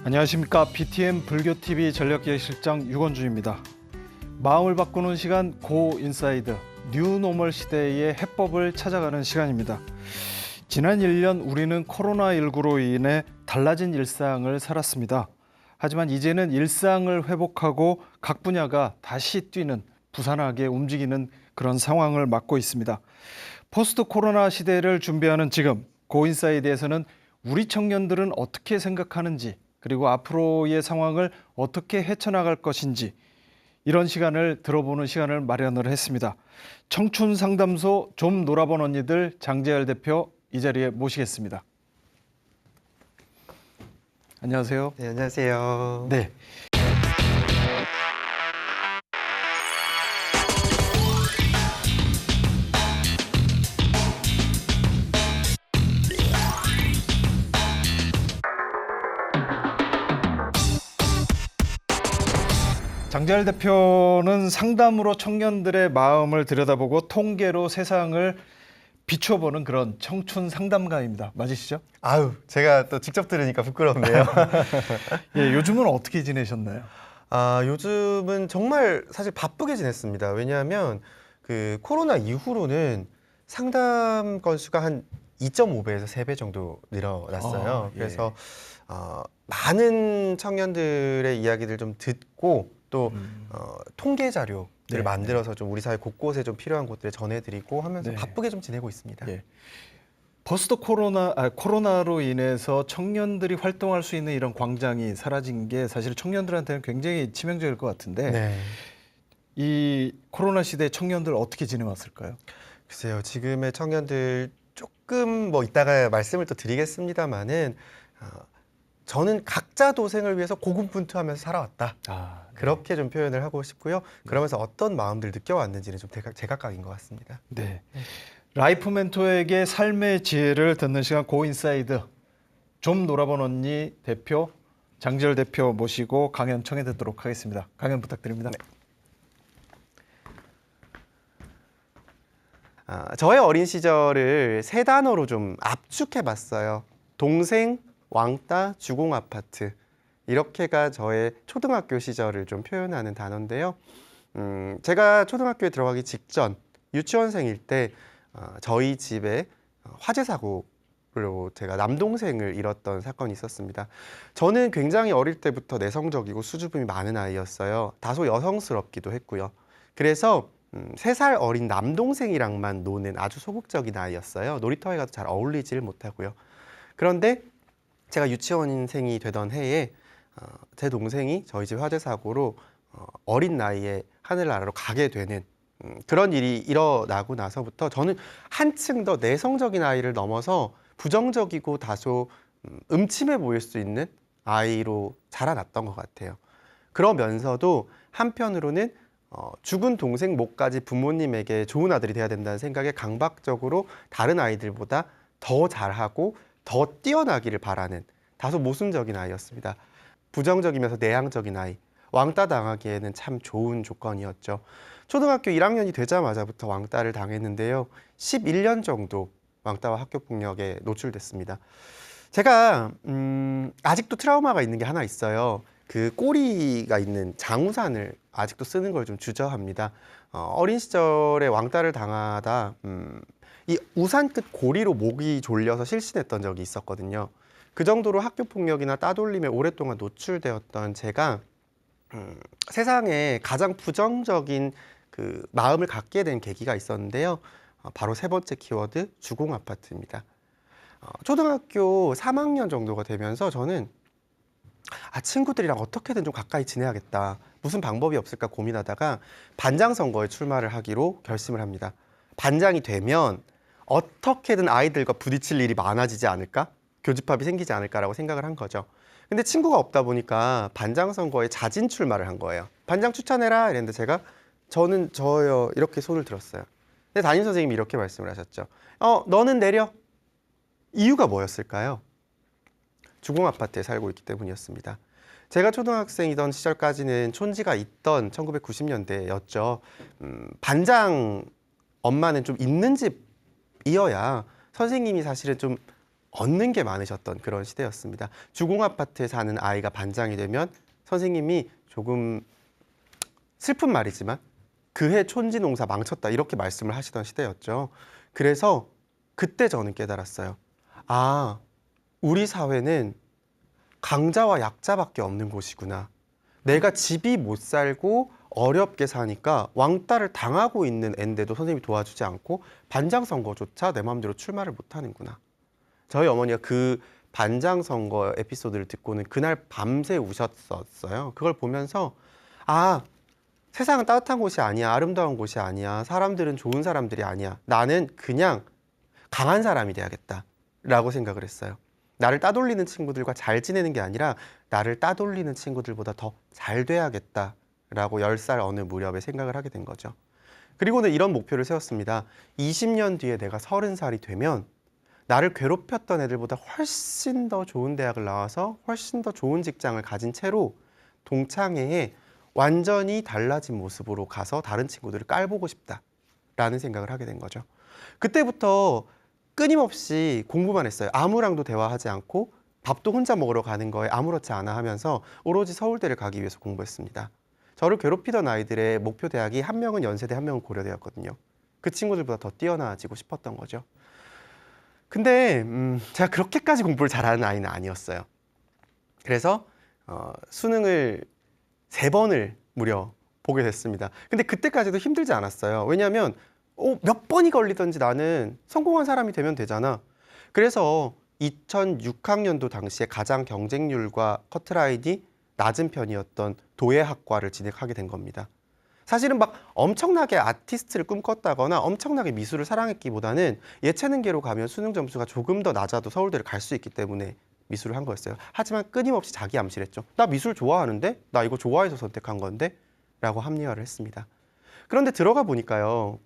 안녕하십니까. BTM 불교TV 전략기획실장 유건주입니다. 마음을 바꾸는 시간 고 인사이드 뉴노멀 시대의 해법을 찾아가는 시간입니다. 지난 1년 우리는 코로나19로 인해 달라진 일상을 살았습니다. 하지만 이제는 일상을 회복하고 각 분야가 다시 뛰는 부산하게 움직이는 그런 상황을 맞고 있습니다. 포스트 코로나 시대를 준비하는 지금 고인사이드에서는 우리 청년들은 어떻게 생각하는지, 그리고 앞으로의 상황을 어떻게 헤쳐나갈 것인지, 이런 시간을 들어보는 시간을 마련을 했습니다. 청춘 상담소 좀 놀아본 언니들 장재열 대표 이 자리에 모시겠습니다. 안녕하세요. 네, 안녕하세요. 네. 장재열 대표는 상담으로 청년들의 마음을 들여다보고 통계로 세상을 비춰보는 그런 청춘 상담가입니다. 맞으시죠? 아유, 제가 또 직접 들으니까 부끄럽네요. 예, 요즘은 어떻게 지내셨나요? 요즘은 정말 사실 바쁘게 지냈습니다. 왜냐하면 그 코로나 이후로는 상담 건수가 한 2.5배에서 3배 정도 늘어났어요. 예. 그래서 많은 청년들의 이야기들 좀 듣고 또 통계 자료를 네, 만들어서 좀 우리 사회 곳곳에 좀 필요한 곳들에 전해드리고 하면서 네. 바쁘게 좀 지내고 있습니다. 예. 포스트 코로나로 인해서 청년들이 활동할 수 있는 이런 광장이 사라진 게 사실 청년들한테는 굉장히 치명적일 것 같은데, 네. 이 코로나 시대 청년들 어떻게 지내왔을까요? 글쎄요, 지금의 청년들 조금 뭐 이따가 말씀을 또 드리겠습니다만은 저는 각자 도생을 위해서 고군분투하면서 살아왔다. 네. 그렇게 좀 표현을 하고 싶고요. 그러면서 어떤 마음들 느껴왔는지는 좀 제각각인 것 같습니다. 네. 라이프 멘토에게 삶의 지혜를 듣는 시간 고인사이드 좀 놀아본 언니 대표 장재열 대표 모시고 강연 청해 듣도록 하겠습니다. 강연 부탁드립니다. 네. 저의 어린 시절을 세 단어로 좀 압축해봤어요. 동생, 왕따, 주공아파트. 이렇게가 저의 초등학교 시절을 좀 표현하는 단어인데요. 제가 초등학교에 들어가기 직전 유치원생일 때 저희 집에 화재 사고로 제가 남동생을 잃었던 사건이 있었습니다. 저는 굉장히 어릴 때부터 내성적이고 수줍음이 많은 아이였어요. 다소 여성스럽기도 했고요. 그래서 3살 어린 남동생이랑만 노는 아주 소극적인 아이였어요. 놀이터에 가도 잘 어울리지를 못하고요. 그런데 제가 유치원생이 되던 해에 제 동생이 저희 집 화재 사고로 어린 나이에 하늘나라로 가게 되는 그런 일이 일어나고 나서부터 저는 한층 더 내성적인 아이를 넘어서 부정적이고 다소 음침해 보일 수 있는 아이로 자라났던 것 같아요. 그러면서도 한편으로는 죽은 동생 몫까지 부모님에게 좋은 아들이 돼야 된다는 생각에 강박적으로 다른 아이들보다 더 잘하고 더 뛰어나기를 바라는 다소 모순적인 아이였습니다. 부정적이면서 내향적인 아이, 왕따 당하기에는 참 좋은 조건이었죠. 초등학교 1학년이 되자마자부터 왕따를 당했는데요. 11년 정도 왕따와 학교폭력에 노출됐습니다. 제가 아직도 트라우마가 있는 게 하나 있어요. 그 꼬리가 있는 장우산을 아직도 쓰는 걸 좀 주저합니다. 어린 시절에 왕따를 당하다 이 우산 끝 고리로 목이 졸려서 실신했던 적이 있었거든요. 그 정도로 학교폭력이나 따돌림에 오랫동안 노출되었던 제가 세상에 가장 부정적인 그 마음을 갖게 된 계기가 있었는데요. 바로 세 번째 키워드, 주공아파트입니다. 초등학교 3학년 정도가 되면서 저는 친구들이랑 어떻게든 좀 가까이 지내야겠다. 무슨 방법이 없을까 고민하다가 반장 선거에 출마를 하기로 결심을 합니다. 반장이 되면 어떻게든 아이들과 부딪힐 일이 많아지지 않을까? 교집합이 생기지 않을까라고 생각을 한 거죠. 근데 친구가 없다 보니까 반장 선거에 자진 출마를 한 거예요. 반장 추천해라 이랬는데 제가 저는 저요 이렇게 손을 들었어요. 근데 담임 선생님이 이렇게 말씀을 하셨죠. 너는 내려. 이유가 뭐였을까요? 주공아파트에 살고 있기 때문이었습니다. 제가 초등학생이던 시절까지는 촌지가 있던 1990년대였죠. 반장 엄마는 좀 있는 집이어야 선생님이 사실은 좀 얻는 게 많으셨던 그런 시대였습니다. 주공 아파트에 사는 아이가 반장이 되면 선생님이 조금 슬픈 말이지만 그해 촌지 농사 망쳤다 이렇게 말씀을 하시던 시대였죠. 그래서 그때 저는 깨달았어요. 아, 우리 사회는 강자와 약자밖에 없는 곳이구나. 내가 집이 못 살고 어렵게 사니까 왕따를 당하고 있는 앤데도 선생님이 도와주지 않고 반장 선거조차 내 마음대로 출마를 못 하는구나. 저희 어머니가 그 반장 선거 에피소드를 듣고는 그날 밤새 우셨었어요. 그걸 보면서 아, 세상은 따뜻한 곳이 아니야. 아름다운 곳이 아니야. 사람들은 좋은 사람들이 아니야. 나는 그냥 강한 사람이 돼야겠다 라고 생각을 했어요. 나를 따돌리는 친구들과 잘 지내는 게 아니라 나를 따돌리는 친구들보다 더 잘 돼야겠다라고 10살 어느 무렵에 생각을 하게 된 거죠. 그리고는 이런 목표를 세웠습니다. 20년 뒤에 내가 30살이 되면 나를 괴롭혔던 애들보다 훨씬 더 좋은 대학을 나와서 훨씬 더 좋은 직장을 가진 채로 동창회에 완전히 달라진 모습으로 가서 다른 친구들을 깔보고 싶다라는 생각을 하게 된 거죠. 그때부터 끊임없이 공부만 했어요. 아무랑도 대화하지 않고 밥도 혼자 먹으러 가는 거에 아무렇지 않아 하면서 오로지 서울대를 가기 위해서 공부했습니다. 저를 괴롭히던 아이들의 목표 대학이 한 명은 연세대, 한 명은 고려대였거든요. 그 친구들보다 더 뛰어나지고 싶었던 거죠. 근데 제가 그렇게까지 공부를 잘하는 아이는 아니었어요. 그래서 수능을 3번을 무려 보게 됐습니다. 근데 그때까지도 힘들지 않았어요. 왜냐하면 몇 번이 걸리든지 나는 성공한 사람이 되면 되잖아. 그래서 2006학년도 당시에 가장 경쟁률과 커트라인이 낮은 편이었던 도예학과를 진학하게 된 겁니다. 사실은 막 엄청나게 아티스트를 꿈꿨다거나 엄청나게 미술을 사랑했기보다는 예체능계로 가면 수능 점수가 조금 더 낮아도 서울대를 갈 수 있기 때문에 미술을 한 거였어요. 하지만 끊임없이 자기 암시했죠. 나 미술 좋아하는데? 나 이거 좋아해서 선택한 건데? 라고 합리화를 했습니다. 그런데 들어가 보니까요.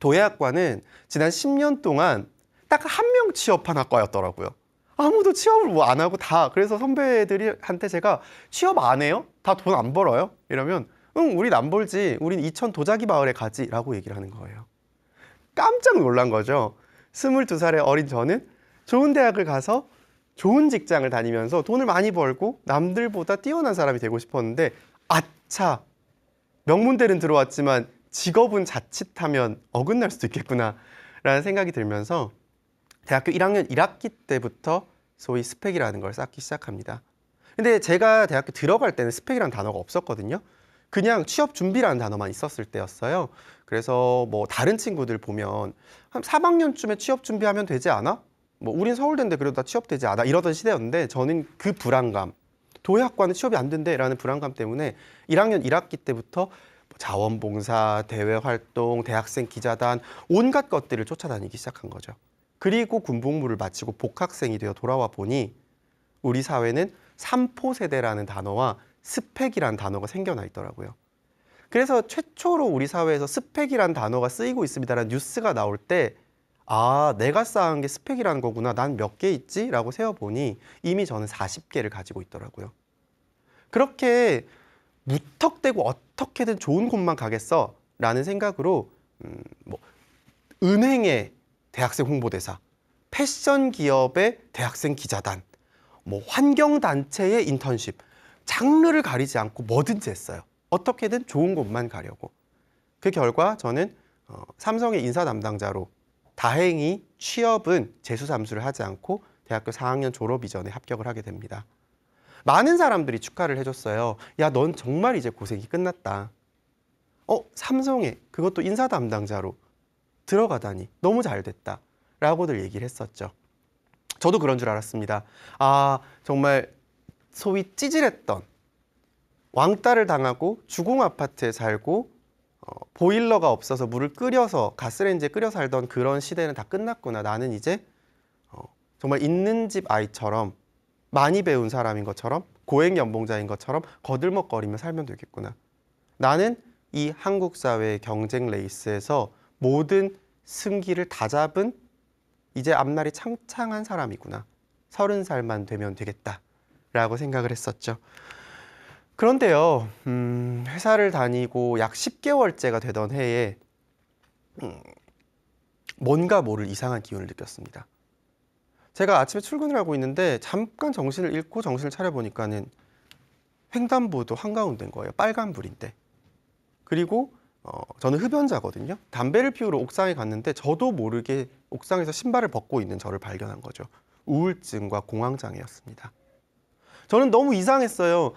도예학과는 지난 10년 동안 딱 한 명 취업한 학과였더라고요. 아무도 취업을 뭐 안 하고 다. 그래서 선배들한테 제가 취업 안 해요? 다 돈 안 벌어요? 이러면 응, 우린 안 벌지. 우린 이천 도자기 마을에 가지. 라고 얘기를 하는 거예요. 깜짝 놀란 거죠. 22살의 어린 저는 좋은 대학을 가서 좋은 직장을 다니면서 돈을 많이 벌고 남들보다 뛰어난 사람이 되고 싶었는데 아차! 명문대는 들어왔지만 직업은 자칫하면 어긋날 수도 있겠구나 라는 생각이 들면서 대학교 1학년 1학기 때부터 소위 스펙이라는 걸 쌓기 시작합니다. 근데 제가 대학교 들어갈 때는 스펙이라는 단어가 없었거든요. 그냥 취업 준비라는 단어만 있었을 때였어요. 그래서 뭐 다른 친구들 보면 한 3학년쯤에 취업 준비하면 되지 않아? 뭐 우린 서울대인데 그래도 다 취업되지 않아? 이러던 시대였는데 저는 그 불안감, 도예학과는 취업이 안 된대라는 불안감 때문에 1학년 1학기 때부터 자원봉사, 대외활동, 대학생 기자단 온갖 것들을 쫓아다니기 시작한 거죠. 그리고 군복무를 마치고 복학생이 되어 돌아와 보니 우리 사회는 삼포세대라는 단어와 스펙이라는 단어가 생겨나 있더라고요. 그래서 최초로 우리 사회에서 스펙이라는 단어가 쓰이고 있습니다라는 뉴스가 나올 때 아, 내가 쌓은 게 스펙이라는 거구나. 난 몇 개 있지? 라고 세어보니 이미 저는 40개를 가지고 있더라고요. 그렇게 무턱대고 어떻게든 좋은 곳만 가겠어 라는 생각으로 뭐 은행의 대학생 홍보대사, 패션 기업의 대학생 기자단, 뭐 환경단체의 인턴십, 장르를 가리지 않고 뭐든지 했어요. 어떻게든 좋은 곳만 가려고. 그 결과 저는 삼성의 인사 담당자로 다행히 취업은 재수삼수를 하지 않고 대학교 4학년 졸업 이전에 합격을 하게 됩니다. 많은 사람들이 축하를 해줬어요. 야, 넌 정말 이제 고생이 끝났다. 삼성에 그것도 인사 담당자로 들어가다니 너무 잘 됐다 라고들 얘기를 했었죠. 저도 그런 줄 알았습니다. 아, 정말 소위 찌질했던 왕따를 당하고 주공 아파트에 살고 보일러가 없어서 물을 끓여서 가스레인지에 끓여 살던 그런 시대는 다 끝났구나. 나는 이제 정말 있는 집 아이처럼 많이 배운 사람인 것처럼 고액 연봉자인 것처럼 거들먹거리며 살면 되겠구나. 나는 이 한국 사회의 경쟁 레이스에서 모든 승기를 다 잡은 이제 앞날이 창창한 사람이구나. 30살만 되면 되겠다 라고 생각을 했었죠. 그런데요, 회사를 다니고 약 10개월째가 되던 해에 뭔가 모를 이상한 기운을 느꼈습니다. 제가 아침에 출근을 하고 있는데 잠깐 정신을 잃고 정신을 차려보니까는 횡단보도 한가운데인 거예요. 빨간불인데. 그리고 저는 흡연자거든요. 담배를 피우러 옥상에 갔는데 저도 모르게 옥상에서 신발을 벗고 있는 저를 발견한 거죠. 우울증과 공황장애였습니다. 저는 너무 이상했어요.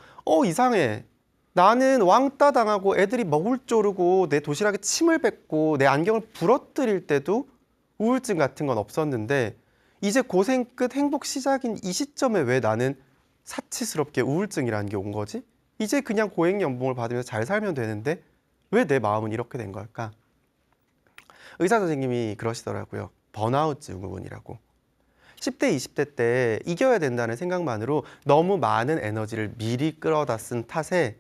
이상해. 나는 왕따 당하고 애들이 먹을 쪼르고 내 도시락에 침을 뱉고 내 안경을 부러뜨릴 때도 우울증 같은 건 없었는데 이제 고생 끝 행복 시작인 이 시점에 왜 나는 사치스럽게 우울증이라는 게 온 거지? 이제 그냥 고액 연봉을 받으면서 잘 살면 되는데 왜 내 마음은 이렇게 된 걸까? 의사 선생님이 그러시더라고요. 번아웃 증후군이라고. 10대, 20대 때 이겨야 된다는 생각만으로 너무 많은 에너지를 미리 끌어다 쓴 탓에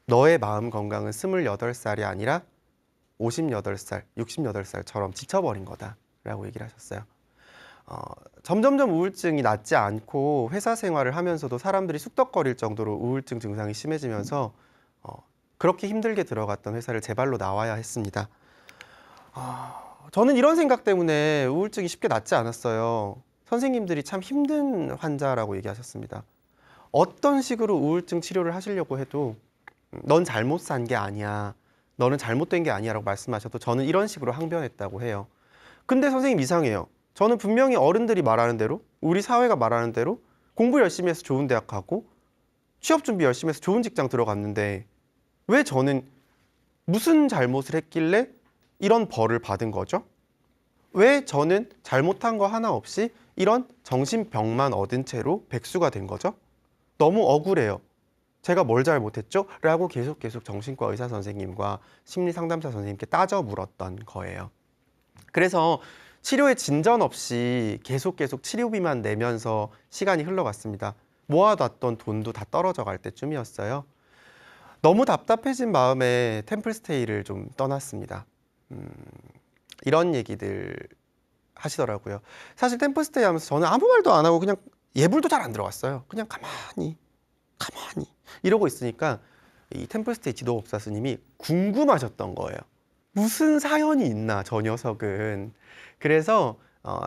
너의 마음 건강은 28살이 아니라 58살, 68살처럼 지쳐버린 거다라고 얘기를 하셨어요. 점점점 우울증이 낫지 않고 회사 생활을 하면서도 사람들이 쑥덕거릴 정도로 우울증 증상이 심해지면서 그렇게 힘들게 들어갔던 회사를 제 발로 나와야 했습니다. 저는 이런 생각 때문에 우울증이 쉽게 낫지 않았어요. 선생님들이 참 힘든 환자라고 얘기하셨습니다. 어떤 식으로 우울증 치료를 하시려고 해도 넌 잘못 산 게 아니야. 너는 잘못된 게 아니야 라고 말씀하셔도 저는 이런 식으로 항변했다고 해요. 근데 선생님 이상해요. 저는 분명히 어른들이 말하는 대로 우리 사회가 말하는 대로 공부 열심히 해서 좋은 대학 가고 취업 준비 열심히 해서 좋은 직장 들어갔는데 왜 저는 무슨 잘못을 했길래 이런 벌을 받은 거죠? 왜 저는 잘못한 거 하나 없이 이런 정신병만 얻은 채로 백수가 된 거죠? 너무 억울해요. 제가 뭘 잘못했죠? 라고 계속 정신과 의사 선생님과 심리 상담사 선생님께 따져 물었던 거예요. 그래서 치료에 진전 없이 계속 치료비만 내면서 시간이 흘러갔습니다. 모아뒀던 돈도 다 떨어져 갈 때쯤이었어요. 너무 답답해진 마음에 템플스테이를 좀 떠났습니다. 이런 얘기들 하시더라고요. 사실 템플스테이 하면서 저는 아무 말도 안 하고 그냥 예불도 잘 안 들어갔어요. 그냥 가만히 이러고 있으니까 이 템플스테이 지도법사 스님이 궁금하셨던 거예요. 무슨 사연이 있나 저 녀석은. 그래서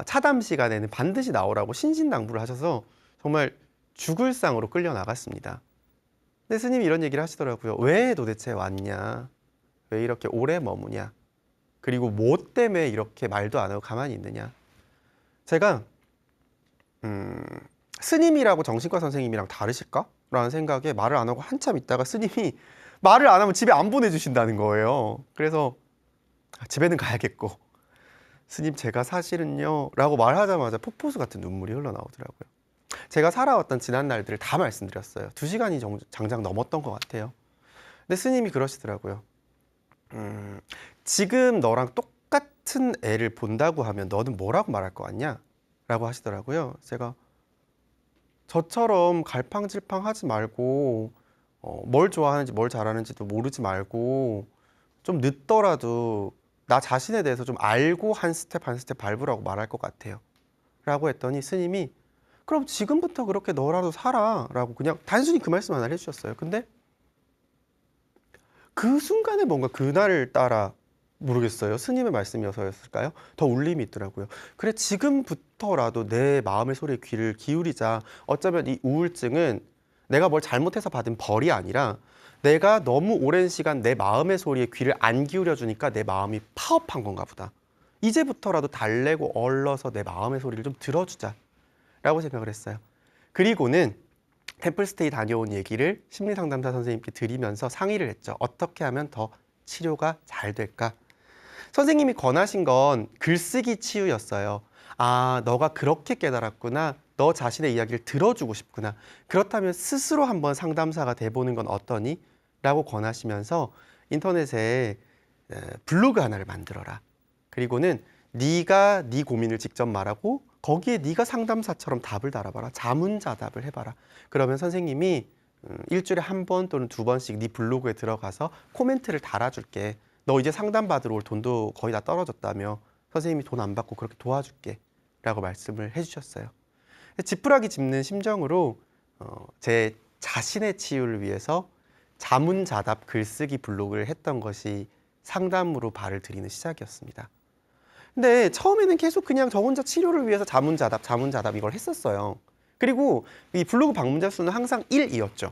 차담 시간에는 반드시 나오라고 신신당부를 하셔서 정말 죽을 상으로 끌려 나갔습니다. 근데 스님이 이런 얘기를 하시더라고요. 왜 도대체 왔냐? 왜 이렇게 오래 머무냐? 그리고 뭐 때문에 이렇게 말도 안 하고 가만히 있느냐? 제가 스님이라고 정신과 선생님이랑 다르실까? 라는 생각에 말을 안 하고 한참 있다가 스님이 말을 안 하면 집에 안 보내주신다는 거예요. 그래서 집에는 가야겠고 스님 제가 사실은요 라고 말하자마자 폭포수 같은 눈물이 흘러나오더라고요. 제가 살아왔던 지난 날들을 다 말씀드렸어요. 2시간이 장장 넘었던 것 같아요. 근데 스님이 그러시더라고요. 지금 너랑 똑같은 애를 본다고 하면 너는 뭐라고 말할 것 같냐? 라고 하시더라고요. 제가 저처럼 갈팡질팡 하지 말고 뭘 좋아하는지 뭘 잘하는지도 모르지 말고 좀 늦더라도 나 자신에 대해서 좀 알고 한 스텝 한 스텝 밟으라고 말할 것 같아요 라고 했더니 스님이 그럼 지금부터 그렇게 너라도 살아 라고 그냥 단순히 그 말씀 하나를 해주셨어요. 근데 그 순간에 뭔가 그날을 따라 모르겠어요. 스님의 말씀이어서였을까요? 더 울림이 있더라고요. 그래 지금부터라도 내 마음의 소리에 귀를 기울이자. 어쩌면 이 우울증은 내가 뭘 잘못해서 받은 벌이 아니라 내가 너무 오랜 시간 내 마음의 소리에 귀를 안 기울여주니까 내 마음이 파업한 건가 보다. 이제부터라도 달래고 얼러서 내 마음의 소리를 좀 들어주자 라고 생각을 했어요. 그리고는 템플스테이 다녀온 얘기를 심리상담사 선생님께 드리면서 상의를 했죠. 어떻게 하면 더 치료가 잘 될까? 선생님이 권하신 건 글쓰기 치유였어요. 아, 너가 그렇게 깨달았구나. 너 자신의 이야기를 들어주고 싶구나. 그렇다면 스스로 한번 상담사가 돼보는 건 어떠니? 라고 권하시면서 인터넷에 블로그 하나를 만들어라. 그리고는 네가 네 고민을 직접 말하고 거기에 네가 상담사처럼 답을 달아봐라. 자문자답을 해봐라. 그러면 선생님이 일주일에 한 번 또는 2번씩 네 블로그에 들어가서 코멘트를 달아줄게. 너 이제 상담받으러 올 돈도 거의 다 떨어졌다며 선생님이 돈 안 받고 그렇게 도와줄게 라고 말씀을 해주셨어요. 지푸라기 짚는 심정으로 제 자신의 치유를 위해서 자문자답 글쓰기 블로그를 했던 것이 상담으로 발을 들이는 시작이었습니다. 근데 처음에는 계속 그냥 저 혼자 치료를 위해서 자문자답 이걸 했었어요. 그리고 이 블로그 방문자 수는 항상 1이었죠.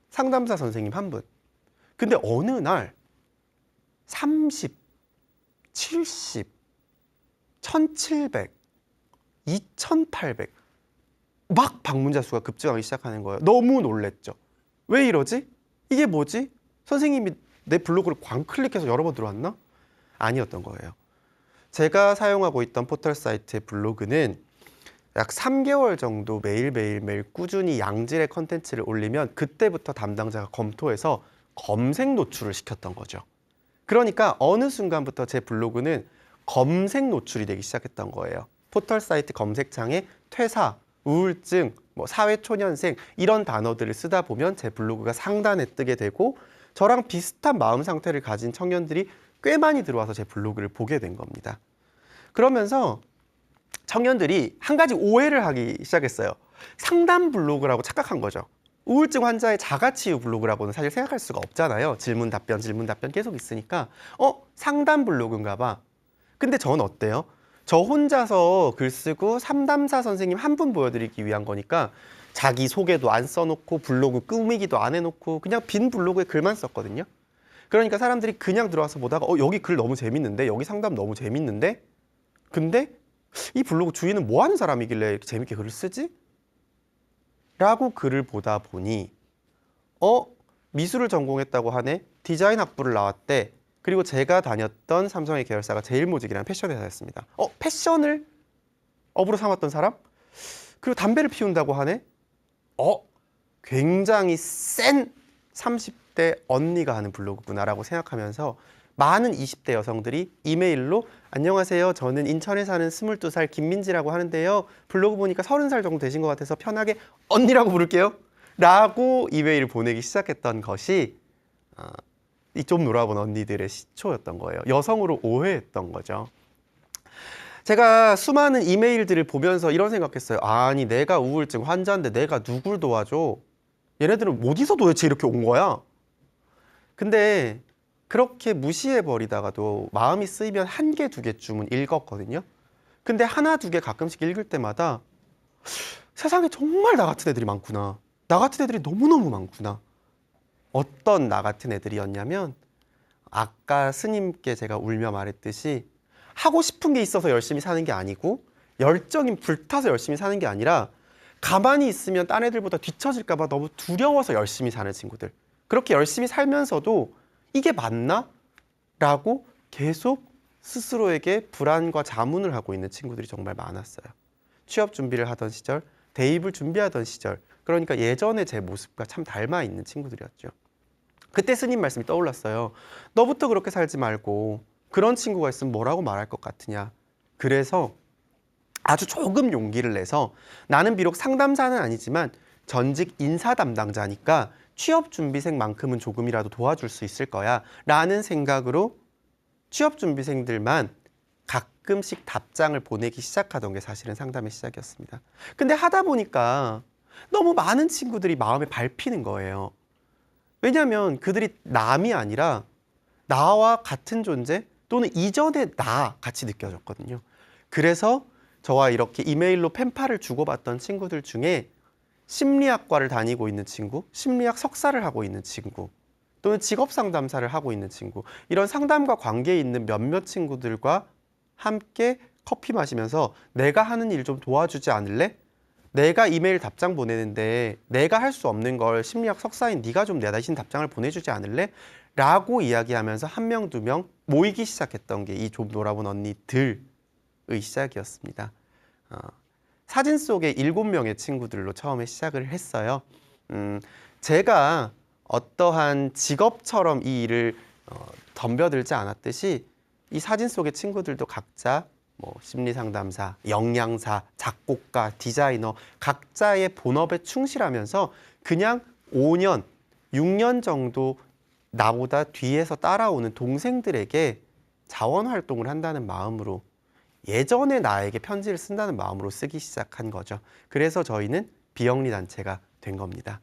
상담사 선생님 한 분. 근데 어느 날 30, 70, 1700, 2800 막 방문자 수가 급증하기 시작하는 거예요. 너무 놀랬죠. 왜 이러지? 이게 뭐지? 선생님이 내 블로그를 광클릭해서 여러 번 들어왔나? 아니었던 거예요. 제가 사용하고 있던 포털 사이트의 블로그는 약 3개월 정도 매일 꾸준히 양질의 컨텐츠를 올리면 그때부터 담당자가 검토해서 검색 노출을 시켰던 거죠. 그러니까 어느 순간부터 제 블로그는 검색 노출이 되기 시작했던 거예요. 포털 사이트 검색창에 퇴사, 우울증, 사회초년생 이런 단어들을 쓰다 보면 제 블로그가 상단에 뜨게 되고 저랑 비슷한 마음 상태를 가진 청년들이 꽤 많이 들어와서 제 블로그를 보게 된 겁니다. 그러면서 청년들이 한 가지 오해를 하기 시작했어요. 상담 블로그라고 착각한 거죠. 우울증 환자의 자가치유 블로그라고는 사실 생각할 수가 없잖아요. 질문 답변 계속 있으니까 상담 블로그인가 봐. 근데 전 어때요? 저 혼자서 글 쓰고 상담사 선생님 한 분 보여드리기 위한 거니까 자기 소개도 안 써놓고 블로그 꾸미기도 안 해놓고 그냥 빈 블로그에 글만 썼거든요. 그러니까 사람들이 그냥 들어와서 보다가 여기 글 너무 재밌는데, 여기 상담 너무 재밌는데, 근데 이 블로그 주인은 뭐 하는 사람이길래 이렇게 재밌게 글을 쓰지? 라고 글을 보다 보니 미술을 전공했다고 하네, 디자인 학부를 나왔대, 그리고 제가 다녔던 삼성의 계열사가 제일모직이라는 패션 회사였습니다. 패션을 업으로 삼았던 사람? 그리고 담배를 피운다고 하네? 굉장히 센 30대 언니가 하는 블로그구나라고 생각하면서 많은 20대 여성들이 이메일로 안녕하세요. 저는 인천에 사는 22살 김민지라고 하는데요. 블로그 보니까 30살 정도 되신 것 같아서 편하게 언니라고 부를게요. 라고 이메일을 보내기 시작했던 것이 이 좀 놀아본 언니들의 시초였던 거예요. 여성으로 오해했던 거죠. 제가 수많은 이메일들을 보면서 이런 생각했어요. 아니, 내가 우울증 환자인데 내가 누굴 도와줘? 얘네들은 어디서 도대체 이렇게 온 거야? 근데 그렇게 무시해버리다가도 마음이 쓰이면 한 개, 두 개쯤은 읽었거든요. 근데 하나, 두 개 가끔씩 읽을 때마다 세상에 정말 나 같은 애들이 많구나. 나 같은 애들이 너무너무 많구나. 어떤 나 같은 애들이었냐면 아까 스님께 제가 울며 말했듯이 하고 싶은 게 있어서 열심히 사는 게 아니고 열정이 불타서 열심히 사는 게 아니라 가만히 있으면 딴 애들보다 뒤처질까 봐 너무 두려워서 열심히 사는 친구들. 그렇게 열심히 살면서도 이게 맞나? 라고 계속 스스로에게 불안과 자문을 하고 있는 친구들이 정말 많았어요. 취업 준비를 하던 시절, 대입을 준비하던 시절, 그러니까 예전의 제 모습과 참 닮아 있는 친구들이었죠. 그때 스님 말씀이 떠올랐어요. 너부터 그렇게 살지 말고 그런 친구가 있으면 뭐라고 말할 것 같으냐. 그래서 아주 조금 용기를 내서 나는 비록 상담사는 아니지만 전직 인사 담당자니까 취업준비생만큼은 조금이라도 도와줄 수 있을 거야 라는 생각으로 취업준비생들만 가끔씩 답장을 보내기 시작하던 게 사실은 상담의 시작이었습니다. 근데 하다 보니까 너무 많은 친구들이 마음에 밟히는 거예요. 왜냐하면 그들이 남이 아니라 나와 같은 존재 또는 이전의 나 같이 느껴졌거든요. 그래서 저와 이렇게 이메일로 펜팔을 주고받던 친구들 중에 심리학과를 다니고 있는 친구, 심리학 석사를 하고 있는 친구, 또는 직업상담사를 하고 있는 친구, 이런 상담과 관계에 있는 몇몇 친구들과 함께 커피 마시면서 내가 하는 일 좀 도와주지 않을래? 내가 이메일 답장 보내는데 내가 할 수 없는 걸 심리학 석사인 네가 좀 내 대신 답장을 보내주지 않을래? 라고 이야기하면서 한 명, 두 명 모이기 시작했던 게 이 좀 놀아본 언니들의 시작이었습니다. 사진 속의 7명의 친구들로 처음에 시작을 했어요. 제가 어떠한 직업처럼 이 일을 덤벼들지 않았듯이 이 사진 속의 친구들도 각자 심리상담사, 영양사, 작곡가, 디자이너 각자의 본업에 충실하면서 그냥 5년, 6년 정도 나보다 뒤에서 따라오는 동생들에게 자원활동을 한다는 마음으로 예전의 나에게 편지를 쓴다는 마음으로 쓰기 시작한 거죠. 그래서 저희는 비영리 단체가 된 겁니다.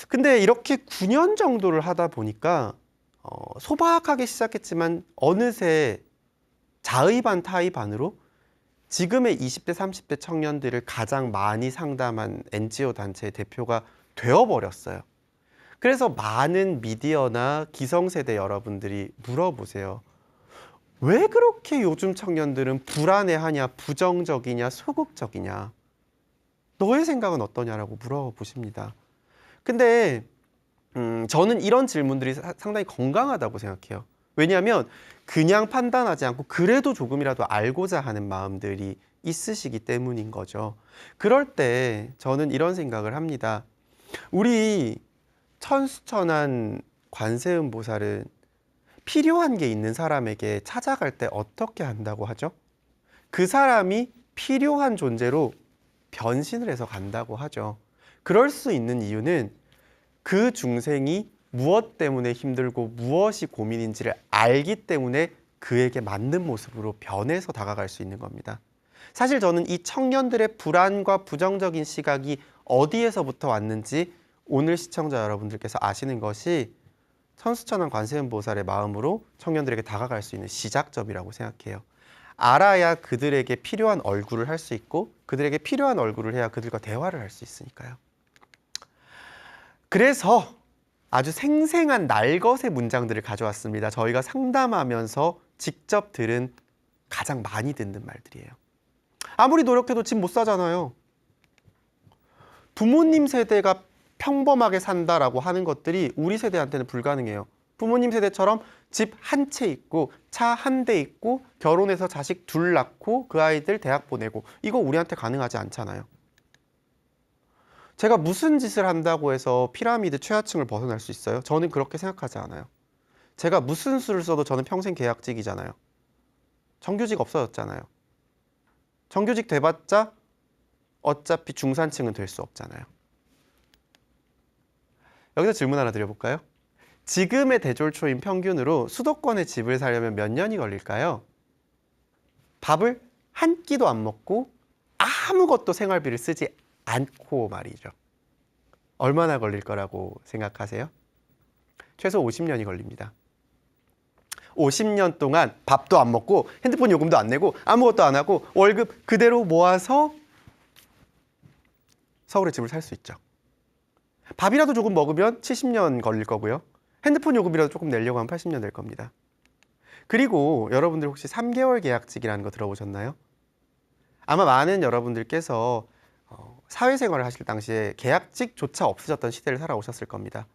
근데 이렇게 9년 정도를 하다 보니까 소박하게 시작했지만 어느새 자의 반 타의 반으로 지금의 20대, 30대 청년들을 가장 많이 상담한 NGO 단체의 대표가 되어버렸어요. 그래서 많은 미디어나 기성세대 여러분들이 물어보세요. 왜 그렇게 요즘 청년들은 불안해하냐, 부정적이냐, 소극적이냐? 너의 생각은 어떠냐라고 물어보십니다. 근데 저는 이런 질문들이 상당히 건강하다고 생각해요. 왜냐하면 그냥 판단하지 않고 그래도 조금이라도 알고자 하는 마음들이 있으시기 때문인 거죠. 그럴 때 저는 이런 생각을 합니다. 우리 천수천한 관세음 보살은 필요한 게 있는 사람에게 찾아갈 때 어떻게 한다고 하죠? 그 사람이 필요한 존재로 변신을 해서 간다고 하죠. 그럴 수 있는 이유는 그 중생이 무엇 때문에 힘들고 무엇이 고민인지를 알기 때문에 그에게 맞는 모습으로 변해서 다가갈 수 있는 겁니다. 사실 저는 이 청년들의 불안과 부정적인 시각이 어디에서부터 왔는지 오늘 시청자 여러분들께서 아시는 것이 천수천한 관세음 보살의 마음으로 청년들에게 다가갈 수 있는 시작점이라고 생각해요. 알아야 그들에게 필요한 얼굴을 할 수 있고 그들에게 필요한 얼굴을 해야 그들과 대화를 할 수 있으니까요. 그래서 아주 생생한 날것의 문장들을 가져왔습니다. 저희가 상담하면서 직접 들은 가장 많이 듣는 말들이에요. 아무리 노력해도 집 못 사잖아요. 부모님 세대가 평범하게 산다라고 하는 것들이 우리 세대한테는 불가능해요. 부모님 세대처럼 집 한 채 있고 차 한 대 있고 결혼해서 자식 둘 낳고 그 아이들 대학 보내고 이거 우리한테 가능하지 않잖아요. 제가 무슨 짓을 한다고 해서 피라미드 최하층을 벗어날 수 있어요? 저는 그렇게 생각하지 않아요. 제가 무슨 수를 써도 저는 평생 계약직이잖아요. 정규직 없어졌잖아요. 정규직 돼봤자 어차피 중산층은 될 수 없잖아요. 여기서 질문 하나 드려볼까요? 지금의 대졸초임 평균으로 수도권에 집을 사려면 몇 년이 걸릴까요? 밥을 한 끼도 안 먹고 아무것도 생활비를 쓰지 않고 말이죠. 얼마나 걸릴 거라고 생각하세요? 최소 50년이 걸립니다. 50년 동안 밥도 안 먹고 핸드폰 요금도 안 내고 아무것도 안 하고 월급 그대로 모아서 서울에 집을 살 수 있죠. 밥이라도 조금 먹으면 70년 걸릴 거고요. 핸드폰 요금이라도 조금 내려고 하면 80년 될 겁니다. 그리고 여러분들 혹시 3개월 계약직이라는 거 들어보셨나요? 아마 많은 여러분들께서 사회생활을 하실 당시에 계약직조차 없어졌던 시대를 살아오셨을 겁니다.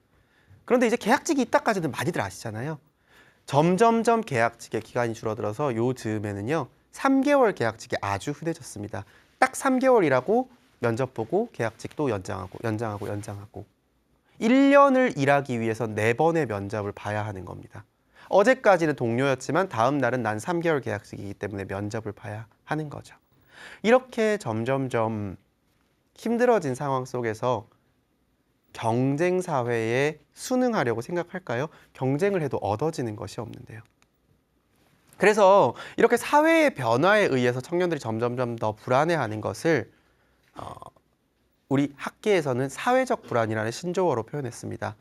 그런데 이제 계약직이 있다까지는 많이들 아시잖아요. 점점점 계약직의 기간이 줄어들어서 요즘에는요 3개월 계약직이 아주 흔해졌습니다. 딱 3개월이라고 면접 보고 계약직도 연장하고 1년을 일하기 위해서 4번의 면접을 봐야 하는 겁니다. 어제까지는 동료였지만 다음 날은 난 3개월 계약직이기 때문에 면접을 봐야 하는 거죠. 이렇게 점점점 힘들어진 상황 속에서 경쟁 사회에 순응하려고 생각할까요? 경쟁을 해도 얻어지는 것이 없는데요. 그래서 이렇게 사회의 변화에 의해서 청년들이 점점점 더 불안해하는 것을 우리 학계에서는 사회적 불안이라는 신조어로 표현했습니다.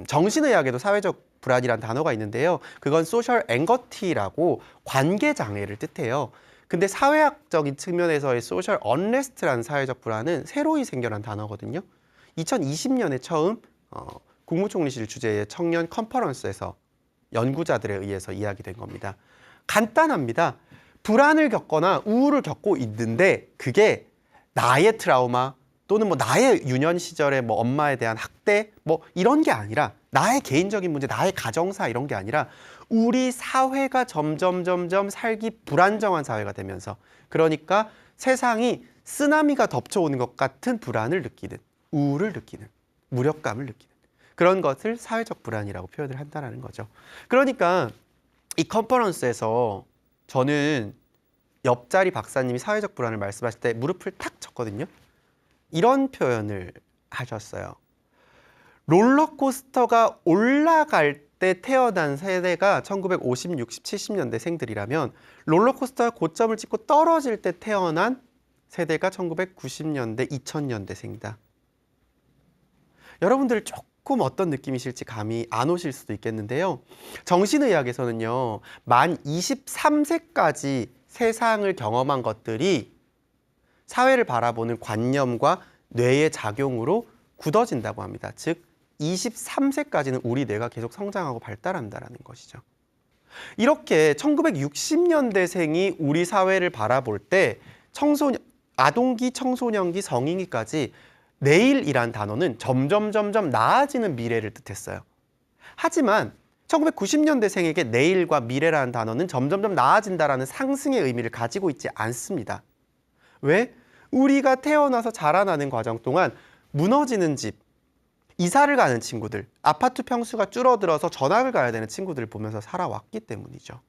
정신의학에도 사회적 불안이라는 단어가 있는데요. 그건 소셜 앵거티라고 관계 장애를 뜻해요. 근데 사회학적인 측면에서의 소셜 언레스트라는 사회적 불안은 새로이 생겨난 단어거든요. 2020년에 처음 국무총리실 주재의 청년 컨퍼런스에서 연구자들에 의해서 이야기된 겁니다. 간단합니다. 불안을 겪거나 우울을 겪고 있는데 그게 나의 트라우마 또는 뭐 나의 유년 시절에 뭐 엄마에 대한 학대 뭐 이런 게 아니라 나의 개인적인 문제, 나의 가정사 이런 게 아니라 우리 사회가 점점 살기 불안정한 사회가 되면서 그러니까 세상이 쓰나미가 덮쳐오는 것 같은 불안을 느끼는, 우울을 느끼는, 무력감을 느끼는 그런 것을 사회적 불안이라고 표현을 한다는 거죠. 그러니까 이 컨퍼런스에서 저는 옆자리 박사님이 사회적 불안을 말씀하실 때 무릎을 탁 쳤거든요. 이런 표현을 하셨어요. 롤러코스터가 올라갈 때 태어난 세대가 1950, 60, 70년대 생들이라면 롤러코스터가 고점을 찍고 떨어질 때 태어난 세대가 1990년대, 2000년대 생이다. 여러분들 조금 어떤 느낌이실지 감이 안 오실 수도 있겠는데요. 정신의학에서는요, 만 23세까지 세상을 경험한 것들이 사회를 바라보는 관념과 뇌의 작용으로 굳어진다고 합니다. 즉, 23세까지는 우리 뇌가 계속 성장하고 발달한다는 것이죠. 이렇게 1960년대생이 우리 사회를 바라볼 때 아동기, 청소년기, 성인기까지 내일이란 단어는 점점 나아지는 미래를 뜻했어요. 하지만 1990년대생에게 내일과 미래라는 단어는 점점 나아진다라는 상승의 의미를 가지고 있지 않습니다. 왜? 우리가 태어나서 자라나는 과정 동안 무너지는 집, 이사를 가는 친구들, 아파트 평수가 줄어들어서 전학을 가야 되는 친구들을 보면서 살아왔기 때문이죠.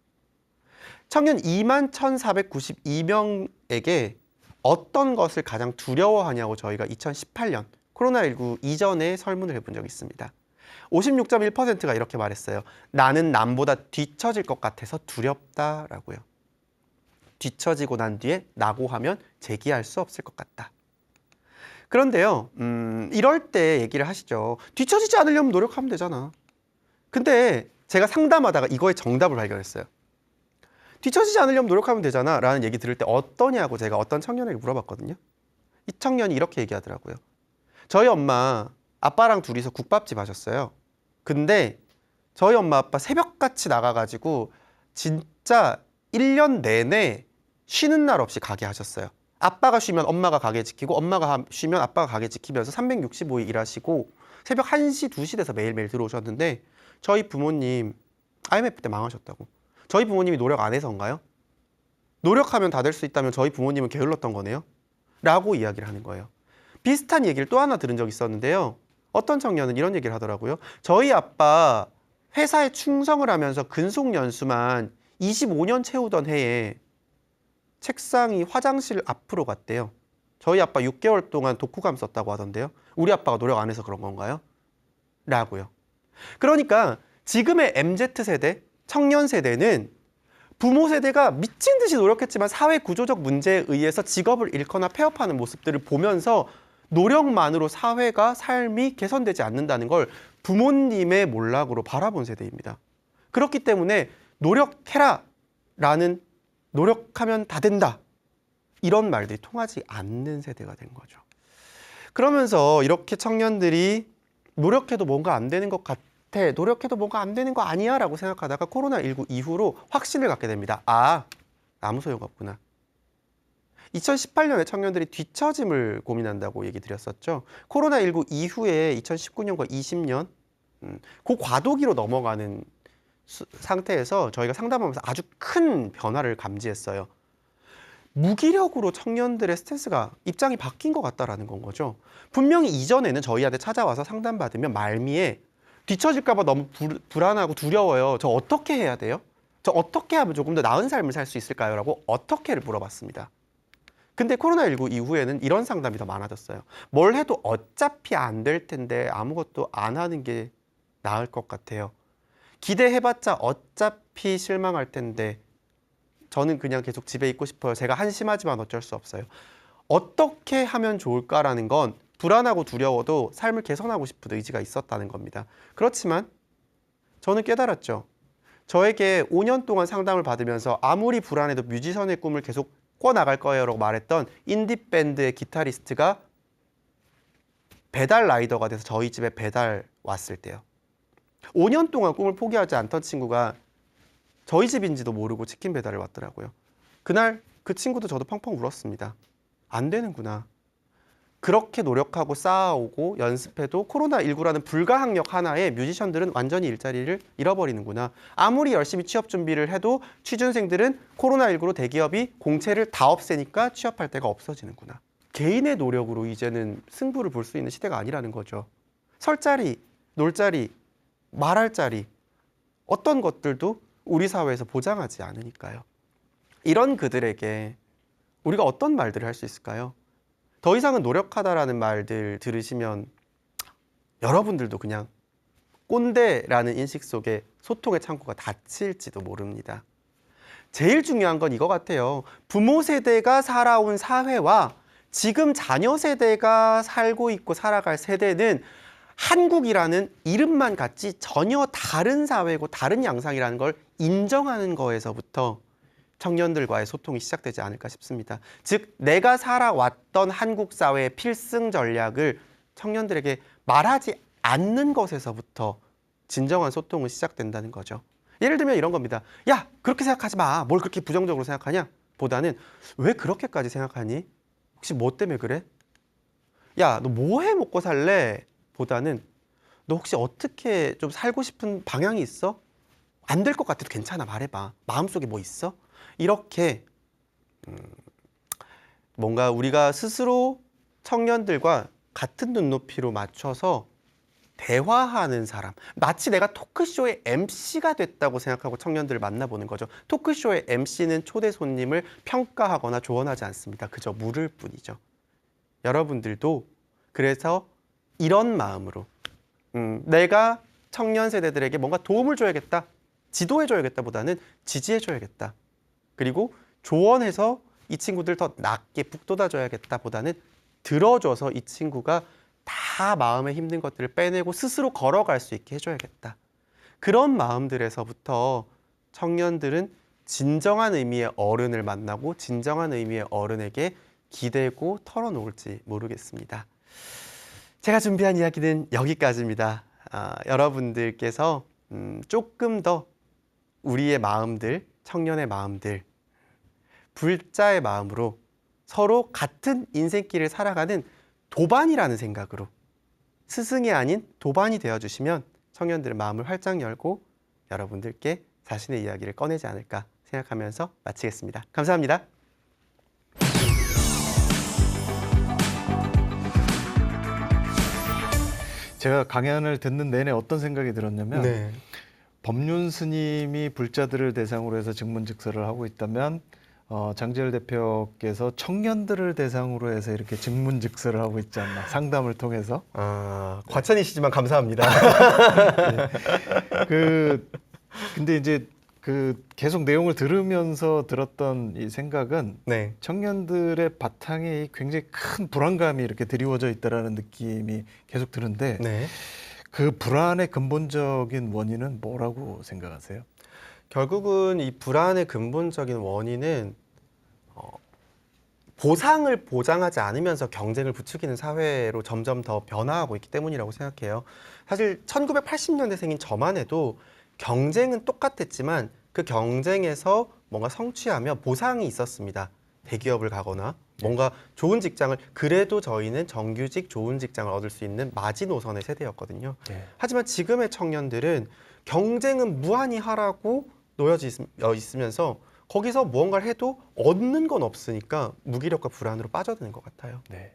청년 21,492명에게 어떤 것을 가장 두려워하냐고 저희가 2018년 코로나19 이전에 설문을 해본 적이 있습니다. 56.1%가 이렇게 말했어요. 나는 남보다 뒤처질 것 같아서 두렵다라고요. 뒤처지고 난 뒤에 낙오하면 재기할 수 없을 것 같다. 그런데요, 이럴 때 얘기를 하시죠. 뒤처지지 않으려면 노력하면 되잖아. 근데 제가 상담하다가 이거의 정답을 발견했어요. 뒤처지지 않으려면 노력하면 되잖아 라는 얘기 들을 때 어떠냐고 제가 어떤 청년에게 물어봤거든요. 이 청년이 이렇게 얘기하더라고요. 저희 엄마, 아빠랑 둘이서 국밥집 하셨어요. 근데 저희 엄마 아빠 새벽같이 나가가지고 진짜 1년 내내 쉬는 날 없이 가게 하셨어요. 아빠가 쉬면 엄마가 가게 지키고 엄마가 쉬면 아빠가 가게 지키면서 365일 일하시고 새벽 1시, 2시 돼서 매일매일 들어오셨는데 저희 부모님 IMF 때 망하셨다고. 저희 부모님이 노력 안 해서인가요? 노력하면 다 될 수 있다면 저희 부모님은 게을렀던 거네요? 라고 이야기를 하는 거예요. 비슷한 얘기를 또 하나 들은 적이 있었는데요. 어떤 청년은 이런 얘기를 하더라고요. 저희 아빠 회사에 충성을 하면서 근속 연수만 25년 채우던 해에 책상이 화장실 앞으로 갔대요. 저희 아빠 6개월 동안 독후감 썼다고 하던데요. 우리 아빠가 노력 안 해서 그런 건가요? 라고요. 그러니까 지금의 MZ세대, 청년 세대는 부모 세대가 미친 듯이 노력했지만 사회 구조적 문제에 의해서 직업을 잃거나 폐업하는 모습들을 보면서 노력만으로 사회가 삶이 개선되지 않는다는 걸 부모님의 몰락으로 바라본 세대입니다. 그렇기 때문에 노력해라 라는 노력하면 다 된다 이런 말들이 통하지 않는 세대가 된 거죠. 그러면서 이렇게 청년들이 노력해도 뭔가 안 되는 것 같아, 노력해도 뭔가 안 되는 거 아니야 라고 생각하다가 코로나19 이후로 확신을 갖게 됩니다. 아무 소용없구나. 2018년에 청년들이 뒤처짐을 고민한다고 얘기 드렸었죠. 코로나19 이후에 2019년과 20년 그 과도기로 넘어가는 상태에서 저희가 상담하면서 아주 큰 변화를 감지했어요. 무기력으로 청년들의 스탠스가 입장이 바뀐 것 같다라는 건 거죠. 분명히 이전에는 저희한테 찾아와서 상담받으면 말미에 뒤처질까 봐 너무 불안하고 두려워요. 저 어떻게 해야 돼요? 저 어떻게 하면 조금 더 나은 삶을 살 수 있을까요? 라고 어떻게를 물어봤습니다. 근데 코로나19 이후에는 이런 상담이 더 많아졌어요. 뭘 해도 어차피 안 될 텐데 아무것도 안 하는 게 나을 것 같아요. 기대해봤자 어차피 실망할 텐데 저는 그냥 계속 집에 있고 싶어요. 제가 한심하지만 어쩔 수 없어요. 어떻게 하면 좋을까라는 건 불안하고 두려워도 삶을 개선하고 싶은 의지가 있었다는 겁니다. 그렇지만 저는 깨달았죠. 저에게 5년 동안 상담을 받으면서 아무리 불안해도 뮤지션의 꿈을 계속 꿔나갈 거예요 라고 말했던 인디밴드의 기타리스트가 배달 라이더가 돼서 저희 집에 배달 왔을 때요. 5년 동안 꿈을 포기하지 않던 친구가 저희 집인지도 모르고 치킨 배달을 왔더라고요. 그날 그 친구도 저도 펑펑 울었습니다. 안 되는구나. 그렇게 노력하고 쌓아오고 연습해도 코로나19라는 불가항력 하나에 뮤지션들은 완전히 일자리를 잃어버리는구나. 아무리 열심히 취업 준비를 해도 취준생들은 코로나19로 대기업이 공채를 다 없애니까 취업할 데가 없어지는구나. 개인의 노력으로 이제는 승부를 볼 수 있는 시대가 아니라는 거죠. 설 자리, 놀 자리, 말할 자리 어떤 것들도 우리 사회에서 보장하지 않으니까요. 이런 그들에게 우리가 어떤 말들을 할 수 있을까요? 더 이상은 노력하다라는 말들 들으시면 여러분들도 그냥 꼰대라는 인식 속에 소통의 창구가 닫힐지도 모릅니다. 제일 중요한 건 이거 같아요. 부모 세대가 살아온 사회와 지금 자녀 세대가 살고 있고 살아갈 세대는 한국이라는 이름만 같지 전혀 다른 사회고 다른 양상이라는 걸 인정하는 거에서부터 청년들과의 소통이 시작되지 않을까 싶습니다. 즉 내가 살아왔던 한국 사회의 필승 전략을 청년들에게 말하지 않는 것에서부터 진정한 소통은 시작된다는 거죠. 예를 들면 이런 겁니다. 야, 그렇게 생각하지 마. 뭘 그렇게 부정적으로 생각하냐? 보다는 왜 그렇게까지 생각하니? 혹시 뭐 때문에 그래? 야, 너 뭐 해 먹고 살래? 보다는 너 혹시 어떻게 좀 살고 싶은 방향이 있어? 안 될 것 같아도 괜찮아. 말해봐. 마음속에 뭐 있어? 이렇게 뭔가 우리가 스스로 청년들과 같은 눈높이로 맞춰서 대화하는 사람, 마치 내가 토크쇼의 MC가 됐다고 생각하고 청년들을 만나보는 거죠. 토크쇼의 MC는 초대 손님을 평가하거나 조언하지 않습니다. 그저 물을 뿐이죠. 여러분들도 그래서 이런 마음으로 내가 청년 세대들에게 뭔가 도움을 줘야겠다, 지도해줘야겠다 보다는 지지해줘야겠다, 그리고 조언해서 이 친구들 더 낫게 북돋아줘야겠다 보다는 들어줘서 이 친구가 다 마음에 힘든 것들을 빼내고 스스로 걸어갈 수 있게 해줘야겠다. 그런 마음들에서부터 청년들은 진정한 의미의 어른을 만나고 진정한 의미의 어른에게 기대고 털어놓을지 모르겠습니다. 제가 준비한 이야기는 여기까지입니다. 여러분들께서 조금 더 우리의 마음들, 청년의 마음들, 불자의 마음으로 서로 같은 인생길을 살아가는 도반이라는 생각으로 스승이 아닌 도반이 되어주시면 청년들의 마음을 활짝 열고 여러분들께 자신의 이야기를 꺼내지 않을까 생각하면서 마치겠습니다. 감사합니다. 제가 강연을 듣는 내내 어떤 생각이 들었냐면 네. 법륜 스님이 불자들을 대상으로 해서 증문즉서를 하고 있다면 장재열 대표께서 청년들을 대상으로 해서 이렇게 증문즉서를 하고 있지 않나, 상담을 통해서. 과찬이시지만 감사합니다. 근데 이제 계속 내용을 들으면서 들었던 이 생각은 네. 청년들의 바탕에 굉장히 큰 불안감이 이렇게 드리워져 있다라는 느낌이 계속 드는데 네. 그 불안의 근본적인 원인은 뭐라고 생각하세요? 결국은 이 불안의 근본적인 원인은 보상을 보장하지 않으면서 경쟁을 부추기는 사회로 점점 더 변화하고 있기 때문이라고 생각해요. 사실 1980년대생인 저만 해도 경쟁은 똑같았지만 그 경쟁에서 뭔가 성취하며 보상이 있었습니다. 대기업을 가거나 뭔가 좋은 직장을, 그래도 저희는 정규직 좋은 직장을 얻을 수 있는 마지노선의 세대였거든요. 네. 하지만 지금의 청년들은 경쟁은 무한히 하라고 놓여져 있으면서 거기서 무언가를 해도 얻는 건 없으니까 무기력과 불안으로 빠져드는 것 같아요. 네.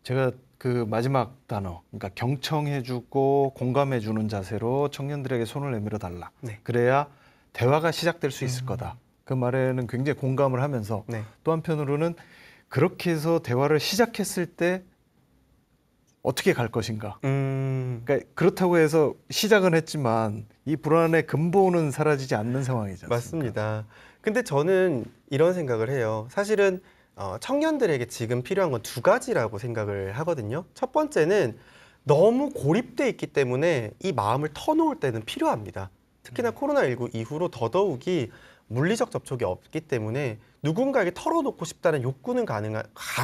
제가 그 마지막 단어, 그러니까 경청해주고 공감해주는 자세로 청년들에게 손을 내밀어 달라. 네. 그래야 대화가 시작될 수 있을 거다. 그 말에는 굉장히 공감을 하면서 네. 또 한편으로는 그렇게 해서 대화를 시작했을 때 어떻게 갈 것인가. 그러니까 그렇다고 해서 시작은 했지만 이 불안의 근본은 사라지지 않는 상황이죠. 맞습니다. 근데 저는 이런 생각을 해요. 사실은 청년들에게 지금 필요한 건 두 가지라고 생각을 하거든요. 첫 번째는 너무 고립돼 있기 때문에 이 마음을 터놓을 때는 필요합니다. 특히나 코로나19 이후로 더더욱이 물리적 접촉이 없기 때문에 누군가에게 털어놓고 싶다는 욕구는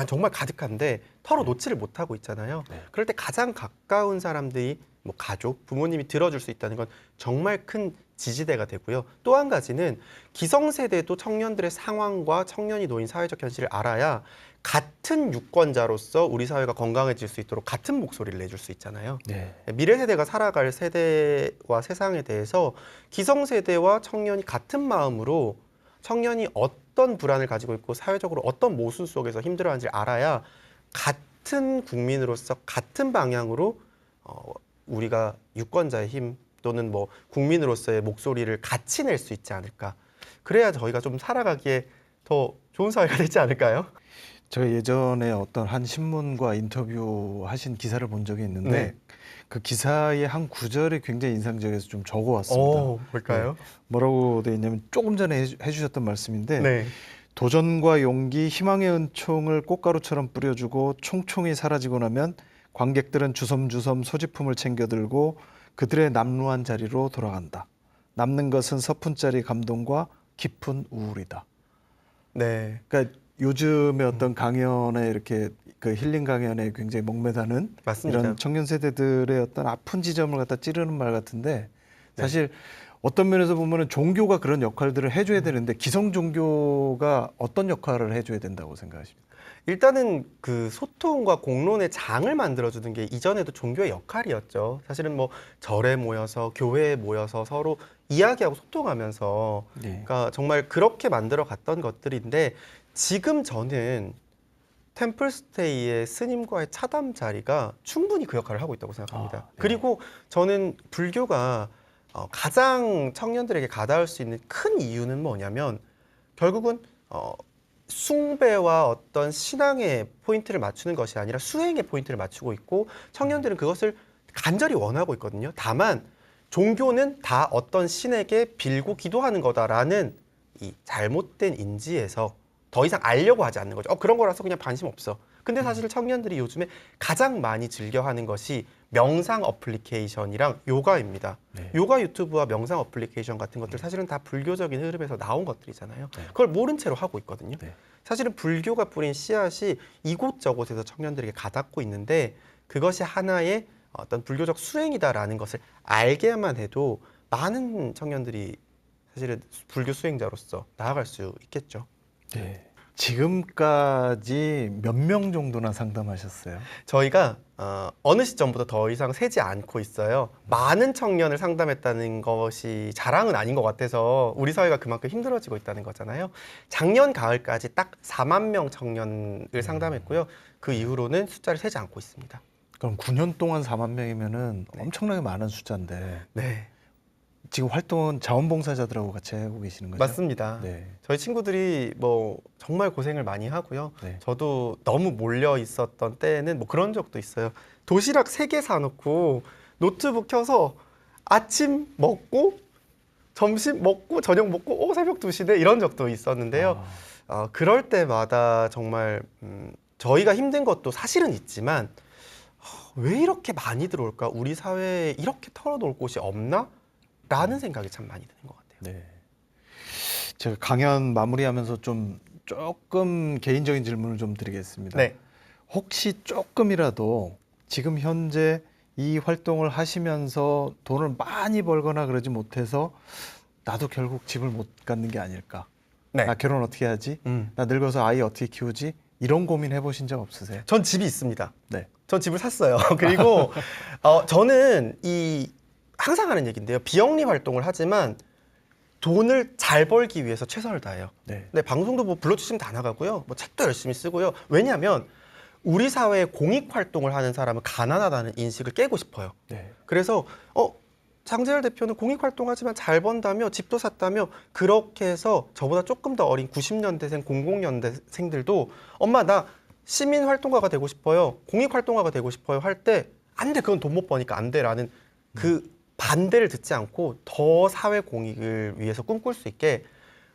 정말 가득한데 털어놓지를 못하고 있잖아요. 네. 그럴 때 가장 가까운 사람들이 뭐 가족, 부모님이 들어줄 수 있다는 건 정말 큰 지지대가 되고요. 또 한 가지는 기성세대도 청년들의 상황과 청년이 놓인 사회적 현실을 알아야 같은 유권자로서 우리 사회가 건강해질 수 있도록 같은 목소리를 내줄 수 있잖아요. 네. 미래 세대가 살아갈 세대와 세상에 대해서 기성세대와 청년이 같은 마음으로 청년이 어떤 불안을 가지고 있고 사회적으로 어떤 모순 속에서 힘들어하는지 알아야 같은 국민으로서 같은 방향으로 우리가 유권자의 힘 또는 뭐 국민으로서의 목소리를 같이 낼 수 있지 않을까. 그래야 저희가 좀 살아가기에 더 좋은 사회가 되지 않을까요? 제가 예전에 어떤 한 신문과 인터뷰하신 기사를 본 적이 있는데 네. 그 기사의 한 구절이 굉장히 인상적이어서 좀 적어왔습니다. 뭘까요? 네. 뭐라고 돼 있냐면 조금 전에 해주셨던 말씀인데 네. 도전과 용기, 희망의 은총을 꽃가루처럼 뿌려주고 총총이 사라지고 나면 관객들은 주섬주섬 소지품을 챙겨 들고 그들의 남루한 자리로 돌아간다. 남는 것은 서푼짜리 감동과 깊은 우울이다. 네. 그러니까 요즘에 어떤 강연에 이렇게 그 힐링 강연에 굉장히 목매다는 맞습니다. 이런 청년 세대들의 어떤 아픈 지점을 갖다 찌르는 말 같은데 네. 사실 어떤 면에서 보면은 종교가 그런 역할들을 해줘야 되는데 기성 종교가 어떤 역할을 해줘야 된다고 생각하십니까? 일단은 그 소통과 공론의 장을 만들어주는 게 이전에도 종교의 역할이었죠. 사실은 뭐 절에 모여서 교회에 모여서 서로 이야기하고 소통하면서 네. 그러니까 정말 그렇게 만들어 갔던 것들인데 지금 저는 템플스테이의 스님과의 차담 자리가 충분히 그 역할을 하고 있다고 생각합니다. 아, 네. 그리고 저는 불교가 가장 청년들에게 가닿을 수 있는 큰 이유는 뭐냐면 결국은 숭배와 어떤 신앙의 포인트를 맞추는 것이 아니라 수행의 포인트를 맞추고 있고 청년들은 그것을 간절히 원하고 있거든요. 다만 종교는 다 어떤 신에게 빌고 기도하는 거다라는 이 잘못된 인지에서 더 이상 알려고 하지 않는 거죠. 그런 거라서 그냥 관심 없어. 근데 사실 청년들이 요즘에 가장 많이 즐겨하는 것이 명상 어플리케이션이랑 요가입니다. 네. 요가 유튜브와 명상 어플리케이션 같은 것들 사실은 다 불교적인 흐름에서 나온 것들이잖아요. 네. 그걸 모른 채로 하고 있거든요. 네. 사실은 불교가 뿌린 씨앗이 이곳저곳에서 청년들에게 가닿고 있는데 그것이 하나의 어떤 불교적 수행이다라는 것을 알게만 해도 많은 청년들이 사실은 불교 수행자로서 나아갈 수 있겠죠. 네. 지금까지 몇 명 정도나 상담하셨어요? 저희가 어느 시점보다 더 이상 세지 않고 있어요. 많은 청년을 상담했다는 것이 자랑은 아닌 것 같아서 우리 사회가 그만큼 힘들어지고 있다는 거잖아요. 작년 가을까지 딱 4만 명 청년을 상담했고요. 그 이후로는 숫자를 세지 않고 있습니다. 그럼 9년 동안 4만 명이면은 엄청나게 많은 숫자인데 네, 지금 활동은 자원봉사자들하고 같이 하고 계시는 거죠? 맞습니다. 네. 저희 친구들이 뭐 정말 고생을 많이 하고요. 네. 저도 너무 몰려 있었던 때에는 뭐 그런 적도 있어요. 도시락 3개 사놓고 노트북 켜서 아침 먹고 점심 먹고 저녁 먹고 새벽 2시네 이런 적도 있었는데요. 그럴 때마다 정말 저희가 힘든 것도 사실은 있지만 왜 이렇게 많이 들어올까? 우리 사회에 이렇게 털어놓을 곳이 없나? 라는 생각이 참 많이 드는 것 같아요. 네. 제가 강연 마무리하면서 좀 조금 개인적인 질문을 좀 드리겠습니다. 네. 혹시 조금이라도 지금 현재 이 활동을 하시면서 돈을 많이 벌거나 그러지 못해서 나도 결국 집을 못 갖는 게 아닐까? 네. 나 결혼 어떻게 하지? 나 늙어서 아이 어떻게 키우지? 이런 고민 해보신 적 없으세요? 전 집이 있습니다. 네. 전 집을 샀어요. 그리고 저는 항상 하는 얘기인데요. 비영리 활동을 하지만 돈을 잘 벌기 위해서 최선을 다해요. 네. 네, 방송도 뭐 불러주시면 다 나가고요. 뭐 책도 열심히 쓰고요. 왜냐하면 우리 사회에 공익 활동을 하는 사람은 가난하다는 인식을 깨고 싶어요. 네. 그래서 장재열 대표는 공익 활동하지만 잘 번다며 집도 샀다며 그렇게 해서 저보다 조금 더 어린 90년대생, 00년대생들도 엄마 나 시민 활동가가 되고 싶어요. 공익 활동가가 되고 싶어요. 할 때 안 돼. 그건 돈 못 버니까 안 돼라는 그 반대를 듣지 않고 더 사회 공익을 위해서 꿈꿀 수 있게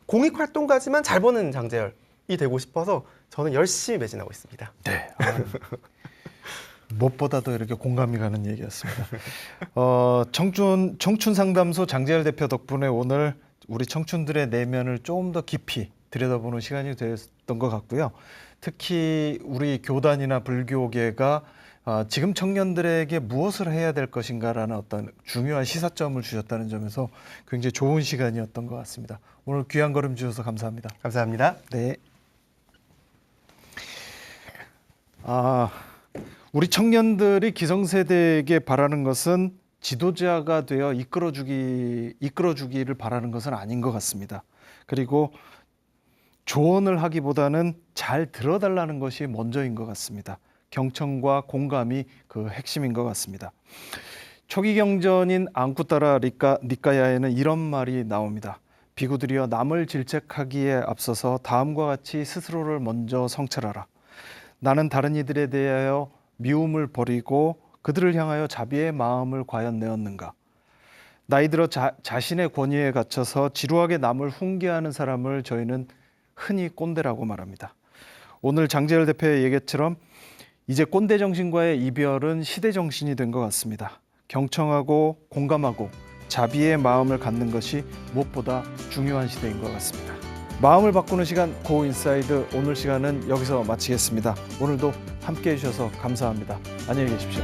공익 활동가지만 잘 버는 장재열이 되고 싶어서 저는 열심히 매진하고 있습니다. 네. 무엇보다도 이렇게 공감이 가는 얘기였습니다. 청춘 상담소 장재열 대표 덕분에 오늘 우리 청춘들의 내면을 조금 더 깊이 들여다보는 시간이 됐던 것 같고요. 특히 우리 교단이나 불교계가 지금 청년들에게 무엇을 해야 될 것인가라는 어떤 중요한 시사점을 주셨다는 점에서 굉장히 좋은 시간이었던 것 같습니다. 오늘 귀한 걸음 주셔서 감사합니다. 감사합니다. 네. 우리 청년들이 기성세대에게 바라는 것은 지도자가 되어 이끌어주기를 바라는 것은 아닌 것 같습니다. 그리고 조언을 하기보다는 잘 들어달라는 것이 먼저인 것 같습니다. 경청과 공감이 그 핵심인 것 같습니다. 초기 경전인 앙쿠타라 니까야에는 이런 말이 나옵니다. 비구들이여 남을 질책하기에 앞서서 다음과 같이 스스로를 먼저 성찰하라. 나는 다른 이들에 대하여 미움을 버리고 그들을 향하여 자비의 마음을 과연 내었는가? 나이 들어 자신의 권위에 갇혀서 지루하게 남을 훈계하는 사람을 저희는 흔히 꼰대라고 말합니다. 오늘 장재열 대표의 얘기처럼 이제 꼰대 정신과의 이별은 시대 정신이 된 것 같습니다. 경청하고 공감하고 자비의 마음을 갖는 것이 무엇보다 중요한 시대인 것 같습니다. 마음을 바꾸는 시간 고 인사이드, 오늘 시간은 여기서 마치겠습니다. 오늘도 함께해 주셔서 감사합니다. 안녕히 계십시오.